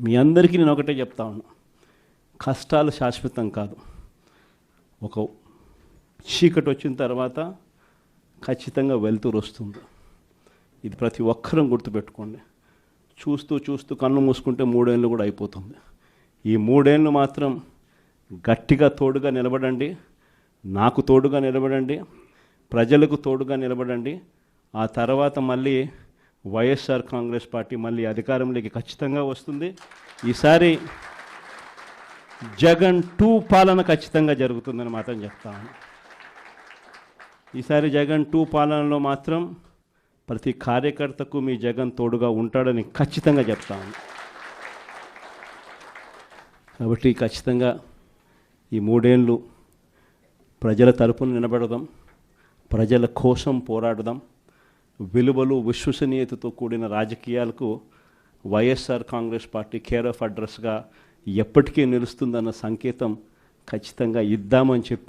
మీ అందరికీ నేను ఒకటే చెప్తా ఉన్నా, కష్టాలు శాశ్వతం కాదు. ఒక చీకటి వచ్చిన తర్వాత ఖచ్చితంగా వెలుతురు వస్తుంది. ఇది ప్రతి ఒక్కరం గుర్తుపెట్టుకోండి. చూస్తూ చూస్తూ కన్ను మూసుకుంటే 3 ఏళ్ళు కూడా అయిపోతుంది. ఈ 3 ఏళ్ళు మాత్రం గట్టిగా తోడుగా నిలబడండి, నాకు తోడుగా నిలబడండి, ప్రజలకు తోడుగా నిలబడండి. ఆ తర్వాత మళ్ళీ వైఎస్ఆర్ కాంగ్రెస్ పార్టీ మళ్ళీ అధికారంలోకి ఖచ్చితంగా వస్తుంది. ఈసారి జగన్ 2 పాలన ఖచ్చితంగా జరుగుతుందని మాత్రం చెప్తాను. ఈసారి జగన్ 2 పాలనలో మాత్రం ప్రతి కార్యకర్తకు మీ జగన్ తోడుగా ఉంటాడని ఖచ్చితంగా చెప్తాను. కాబట్టి ఖచ్చితంగా ఈ 3 ఏళ్ళు ప్రజల తరపున నిలబడదాం, ప్రజల కోసం పోరాడదాం. విలువలు విశ్వసనీయతతో కూడిన రాజకీయాలకు వైఎస్ఆర్ కాంగ్రెస్ పార్టీ కేర్ ఆఫ్ అడ్రస్గా ఎప్పటికీ నిలుస్తుందన్న సంకేతం ఖచ్చితంగా ఇద్దామని చెప్పి